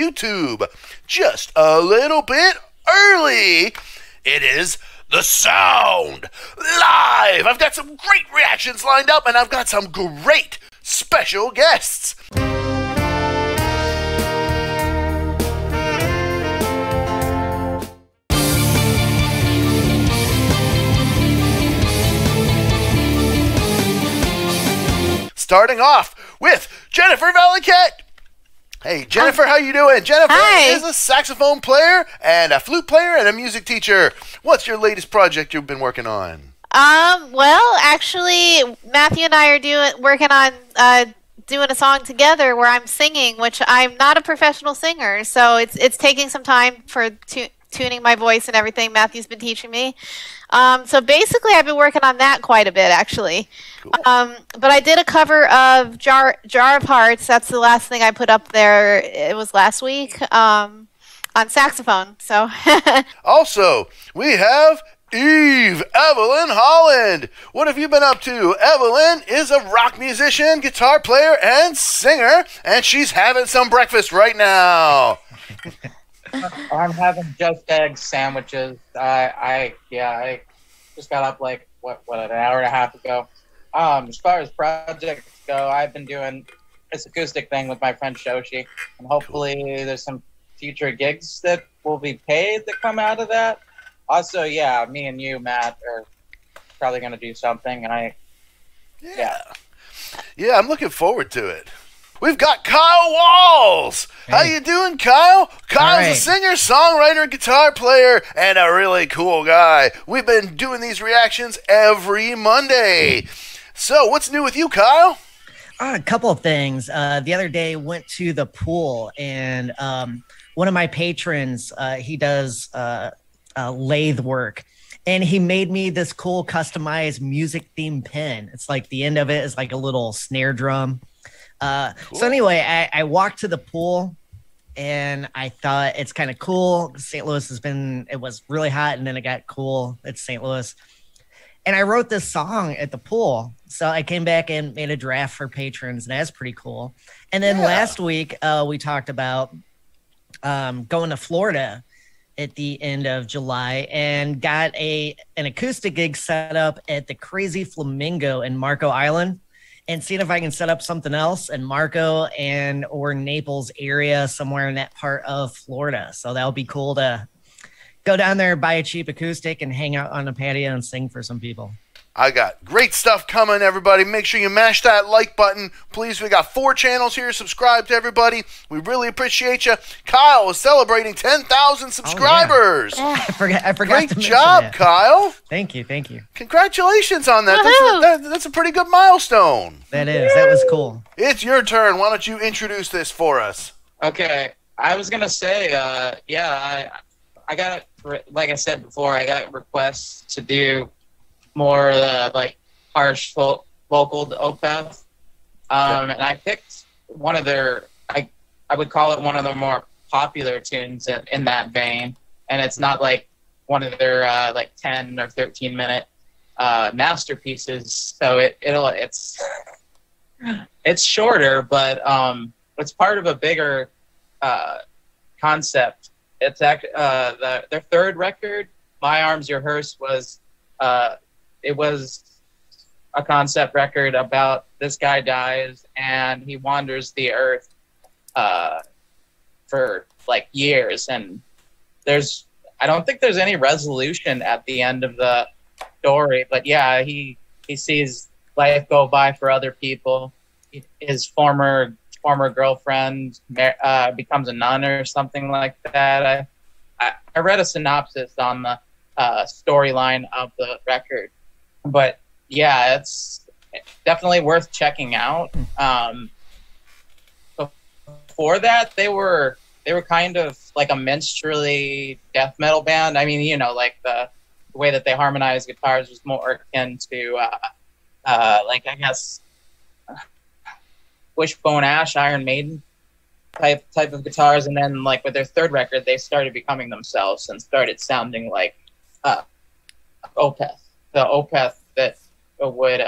YouTube. Just a little bit early. It is The Sound Live. I've got some great reactions lined up, and I've got some great special guests. Starting off with Jennifer Valiquette. Hey, Jennifer, how you doing? Jennifer is a saxophone player and a flute player and a music teacher. What's your latest project you've been working on? Well, actually, Matthew and I are working on doing a song together where I'm singing, which I'm not a professional singer, so it's taking some time for tuning my voice and everything. Matthew's been teaching me. So basically, I've been working on that quite a bit, actually. Cool. But I did a cover of Jar of Hearts. That's the last thing I put up there. It was last week on saxophone. So also, we have Evelyn Holland. What have you been up to? Evelyn is a rock musician, guitar player, and singer, and she's having some breakfast right now. I'm having just egg sandwiches. I just got up like what an hour and a half ago. As far as projects go, I've been doing this acoustic thing with my friend Shoshi, and hopefully there's some future gigs that will be paid that come out of that. Also, yeah, me and you, Matt, are probably gonna do something, and yeah, I'm looking forward to it. We've got Kyle Walz. Hey. How you doing, Kyle? Kyle's a singer, songwriter, guitar player, and a really cool guy. We've been doing these reactions every Monday. So, what's new with you, Kyle? A couple of things. The other day, went to the pool, and one of my patrons, he does lathe work, and he made me this cool customized music-themed pin. It's like the end of it is like a little snare drum. Cool. So anyway, I walked to the pool and I thought it's kind of cool. St. Louis it was really hot and then it got cool. It's St. Louis. And I wrote this song at the pool. So I came back and made a draft for patrons, and that's pretty cool. And then last week, we talked about going to Florida at the end of July and got an acoustic gig set up at the Crazy Flamingo in Marco Island. And seeing if I can set up something else in Marco or Naples area, somewhere in that part of Florida. So that would be cool to go down there, buy a cheap acoustic, and hang out on the patio and sing for some people. I got great stuff coming, everybody. Make sure you mash that like button. Please, we got 4 channels here. Subscribe to everybody. We really appreciate you. Kyle is celebrating 10,000 subscribers. Oh, yeah. I forgot Great to mention job, that. Kyle. Thank you. Congratulations on that. That's a pretty good milestone. That is. That was cool. It's your turn. Why don't you introduce this for us? Okay. I was going to say, I got, like I said before, I got requests to do more like harsh vocal to Opeth, and I picked one of their I would call it one of their more popular tunes in that vein, and it's not like one of their like 10 or 13-minute masterpieces, so it's shorter, but it's part of a bigger concept. It's actually their third record, My Arms Your Hearse, was it was a concept record about this guy dies and he wanders the earth for like years, and I don't think there's any resolution at the end of the story, but yeah, he sees life go by for other people. His former girlfriend becomes a nun or something like that. I read a synopsis on the storyline of the record. But yeah, it's definitely worth checking out. Before that, they were kind of like a minstrelly death metal band. I mean, you know, like the way that they harmonize guitars was more akin to like, I guess, Wishbone Ash, Iron Maiden type of guitars. And then like with their third record, they started becoming themselves and started sounding like Opeth. The Opeth that would,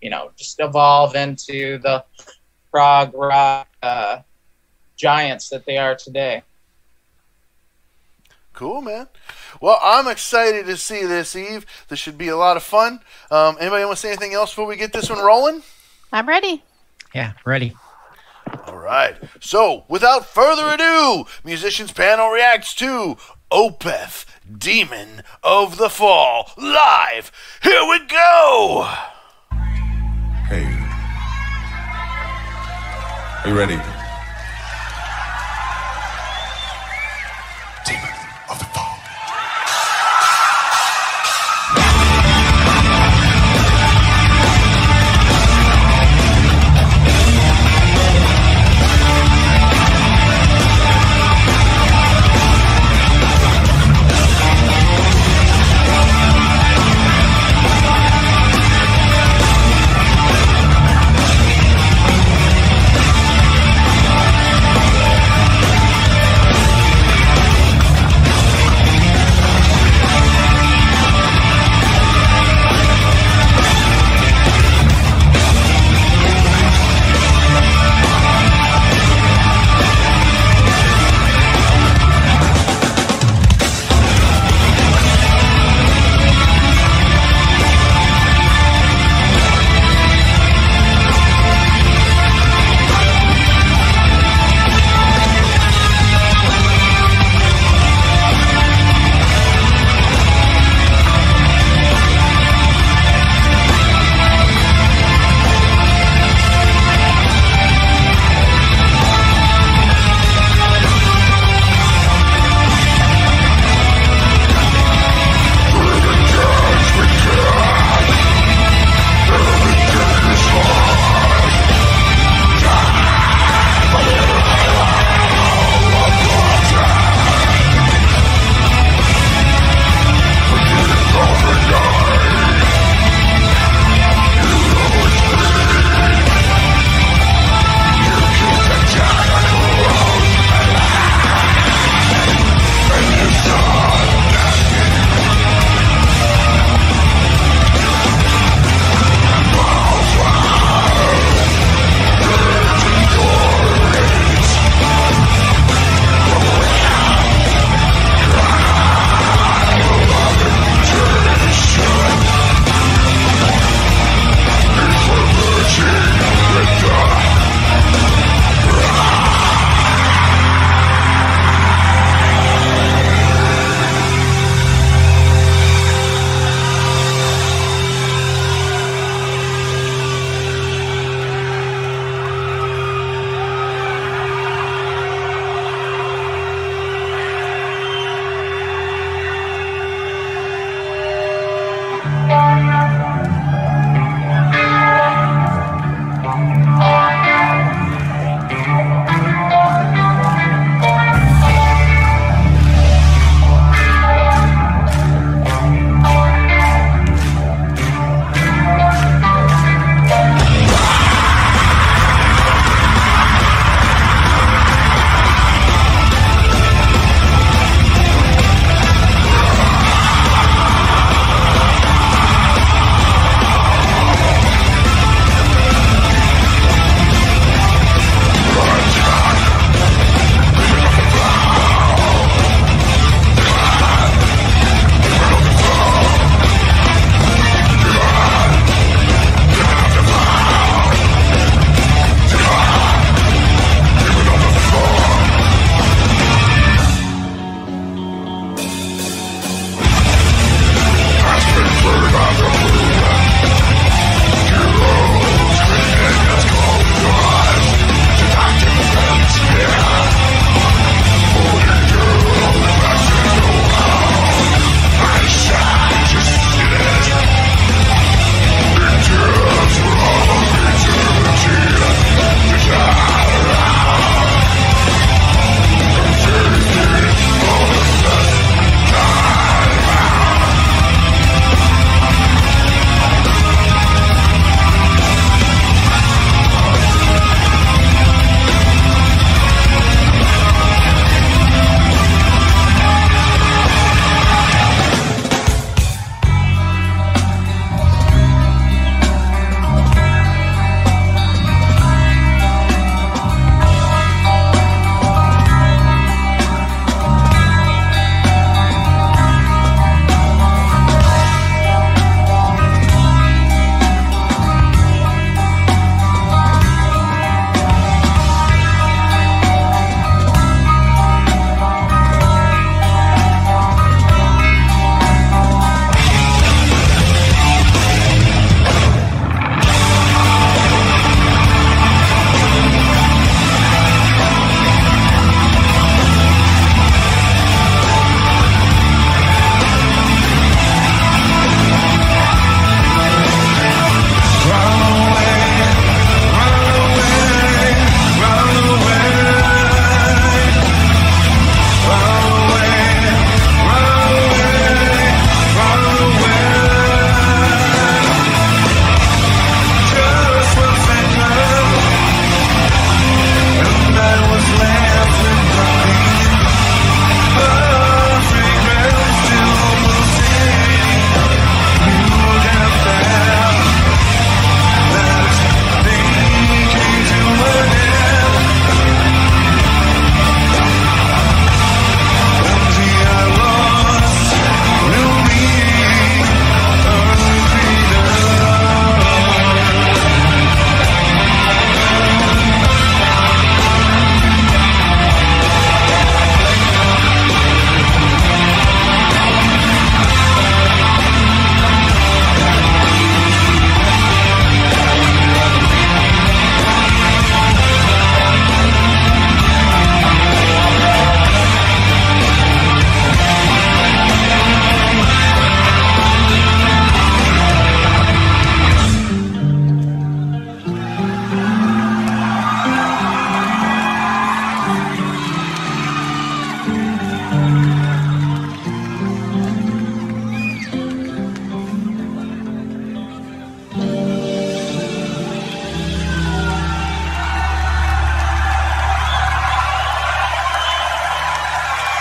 you know, just evolve into the prog rock giants that they are today. Cool, man. Well, I'm excited to see this, Eve. This should be a lot of fun. Anybody want to say anything else before we get this one rolling? I'm ready. Yeah, ready. All right. So, without further ado, Musicians Panel reacts to Opeth, Demon of the Fall, live. Here we go. Hey. Are you ready? Demon of the Fall.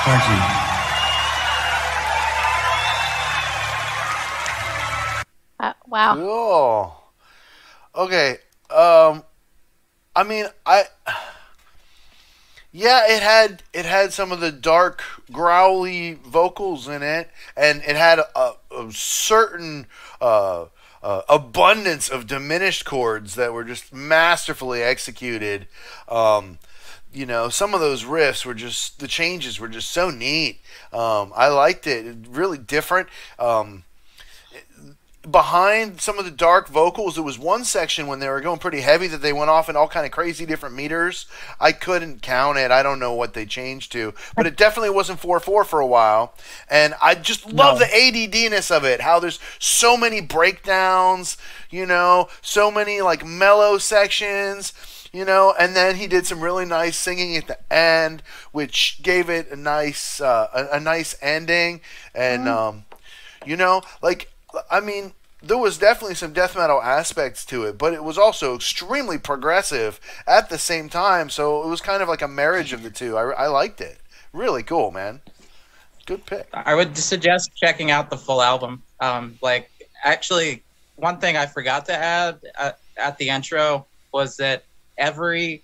Party. Wow. Cool. Okay. I mean, yeah, it had some of the dark, growly vocals in it, and it had a certain abundance of diminished chords that were just masterfully executed. You know, some of those riffs were just, the changes were just so neat. I liked it. Really different. Behind some of the dark vocals, there was one section when they were going pretty heavy that they went off in all kind of crazy different meters. I couldn't count it. I don't know what they changed to, but it definitely wasn't 4/4 for a while. And I just love the ADD-ness of it, how there's so many breakdowns, you know, so many like mellow sections, you know, and then he did some really nice singing at the end, which gave it a nice ending. And you know, like, I mean, there was definitely some death metal aspects to it, but it was also extremely progressive at the same time. So it was kind of like a marriage of the two. I liked it. Really cool, man. Good pick. I would suggest checking out the full album. Like, actually, one thing I forgot to add at the intro was that every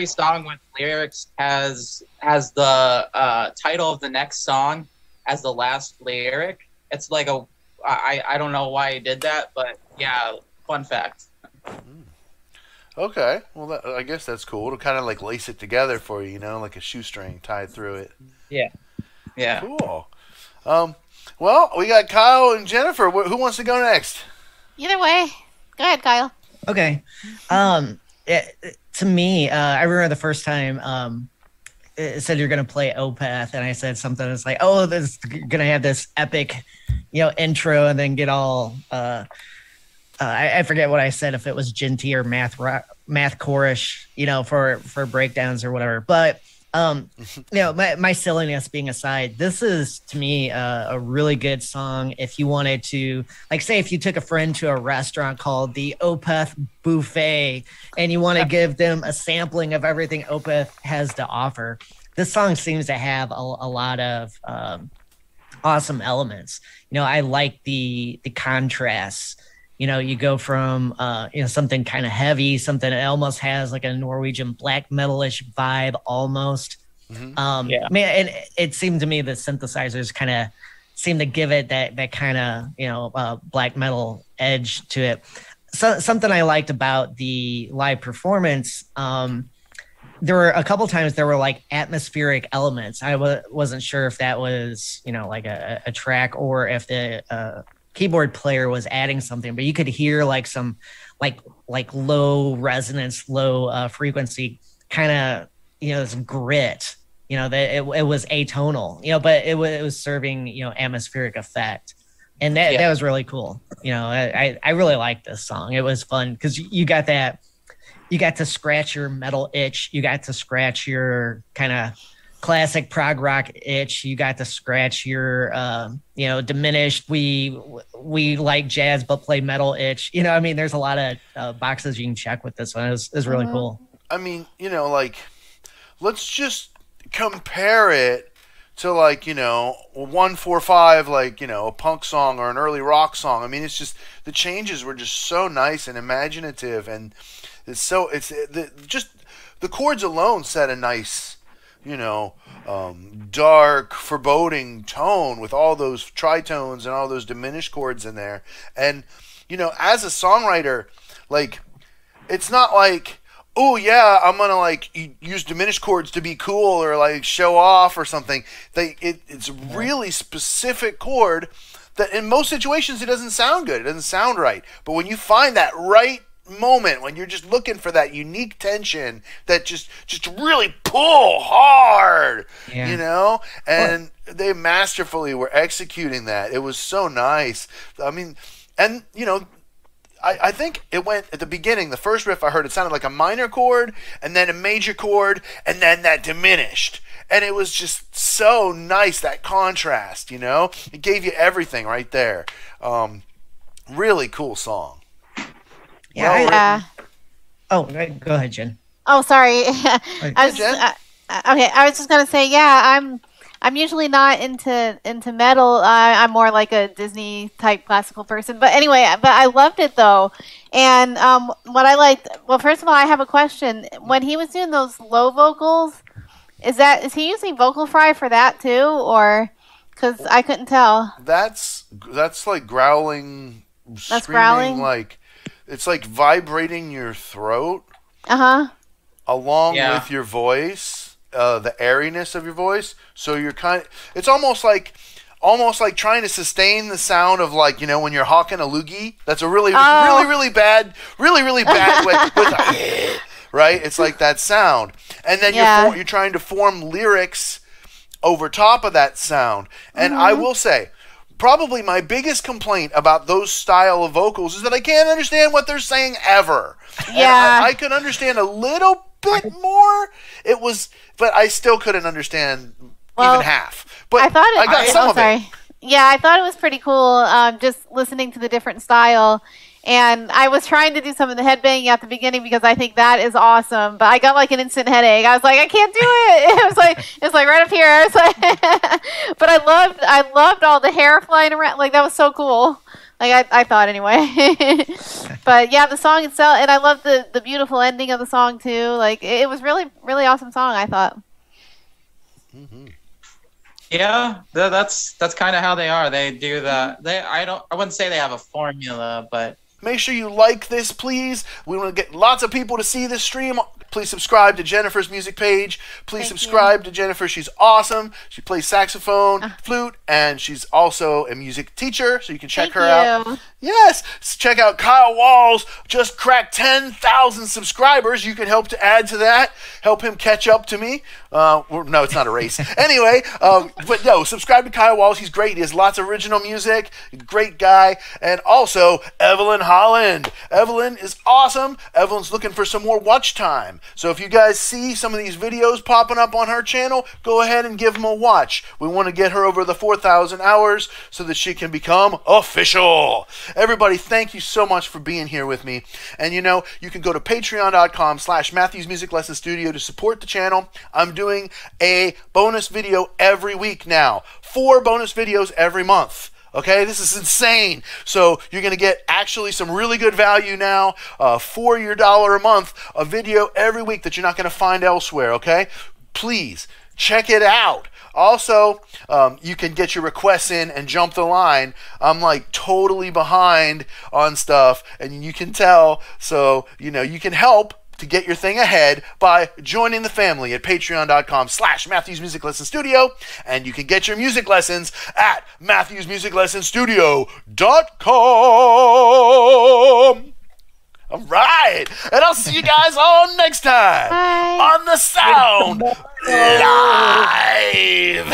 song with lyrics has the title of the next song as the last lyric. It's like I don't know why he did that, but yeah, fun fact. Okay, well, I guess that's cool. It'll kind of like lace it together for you, you know, like a shoestring tied through it. Yeah. Cool. Well, we got Kyle and Jennifer. Who wants to go next? Either way, go ahead, Kyle. Okay. To me, I remember the first time it said you're going to play Opeth, and I said something that's like, oh, this going to have this epic, you know, intro, and then get all I forget what I said, if it was Genty or math chorish, you know, for breakdowns or whatever. But you know, my silliness being aside, this is to me a really good song. If you wanted to, like, say, if you took a friend to a restaurant called the Opeth Buffet and you want to give them a sampling of everything Opeth has to offer, this song seems to have a lot of awesome elements. You know, I like the contrasts. You know, you go from you know, something kind of heavy, something that almost has like a Norwegian black metal-ish vibe almost. Man, and it seemed to me that synthesizers kind of seem to give it that kind of, you know, black metal edge to it. So something I liked about the live performance, there were a couple times there were like atmospheric elements. I wasn't sure if that was, you know, like a track or if the keyboard player was adding something, but you could hear like some like low resonance, low frequency kind of, you know, this grit, you know, that it was atonal, you know, but it was serving, you know, atmospheric effect. And that was really cool. You know, I really liked this song. It was fun because you got to scratch your metal itch. You got to scratch your kind of classic prog rock itch. You got to scratch your, you know, diminished. We like jazz but play metal itch. You know, I mean, there's a lot of boxes you can check with this one. It was really cool. I mean, you know, like, let's just compare it to, like, you know, 145, like, you know, a punk song or an early rock song. I mean, it's just, the changes were just so nice and imaginative, and just the chords alone set a nice, you know, dark, foreboding tone with all those tritones and all those diminished chords in there. And, you know, as a songwriter, like, it's not like, oh yeah, I'm gonna like use diminished chords to be cool or like show off or something. It's a really specific chord that in most situations it doesn't sound good. It doesn't sound right. But when you find that right moment, when you're just looking for that unique tension that just really pull hard, you know, and they masterfully were executing that. It was so nice. I mean, and you know, I think it went at the beginning, the first riff I heard, it sounded like a minor chord and then a major chord and then that diminished. And it was just so nice, that contrast, you know? It gave you everything right there. Really cool song. Yeah. Oh, go ahead, Jen. Oh, sorry. Jen? Okay, I was just gonna say, yeah, I'm usually not into metal. I'm more like a Disney type classical person. But anyway, but I loved it though. And what I liked, well, first of all, I have a question. When he was doing those low vocals, is he using vocal fry for that too, or because I couldn't tell? That's like growling, That's screaming, growling? like it's like vibrating your throat along Yeah. with your voice, the airiness of your voice. So you're it's almost like trying to sustain the sound of, like, you know, when you're hawking a loogie. That's a really bad way with a, right? It's like that sound. And then you're trying to form lyrics over top of that sound. And I will say, probably my biggest complaint about those style of vocals is that I can't understand what they're saying ever. Yeah. And I could understand a little bit more. But I still couldn't understand even half. But I got some of it. Yeah, I thought it was pretty cool, just listening to the different style. And I was trying to do some of the headbanging at the beginning because I think that is awesome. But I got like an instant headache. I was like, I can't do it. It was like right up here. I was like, but I loved all the hair flying around. Like, that was so cool. Like, I thought anyway. But yeah, the song itself, and I love the beautiful ending of the song too. Like, it was really, really awesome song, I thought. Yeah, that's kind of how they are. They do that. I wouldn't say they have a formula, but make sure you like this, please. We want to get lots of people to see this stream. Please subscribe to Jennifer's music page. Please subscribe to Jennifer. She's awesome. She plays saxophone, flute, and she's also a music teacher, so you can check her out. Yes. Check out Kyle Walz. Just cracked 10,000 subscribers. You can help to add to that. Help him catch up to me. No, it's not a race. Anyway, but no, subscribe to Kyle Walz. He's great. He has lots of original music. Great guy. And also, Evelyn Holland. Evelyn is awesome. Evelyn's looking for some more watch time. So if you guys see some of these videos popping up on her channel, go ahead and give them a watch. We want to get her over the 4,000 hours so that she can become official. Everybody, thank you so much for being here with me. And you know, you can go to patreon.com/Matthew's Music Lesson Studio to support the channel. I'm doing a bonus video every week now. 4 bonus videos every month. Okay, this is insane. So you're going to get actually some really good value now for your $1 a month, a video every week that you're not going to find elsewhere, okay? Please, check it out. Also, you can get your requests in and jump the line. I'm like totally behind on stuff, and you can tell, so, you know, you can help to get your thing ahead by joining the family at patreon.com/Matthew's Music Lesson Studio, and you can get your music lessons at matthewsmusiclessonstudio.com. All right, and I'll see you guys all next time on the Sound Live.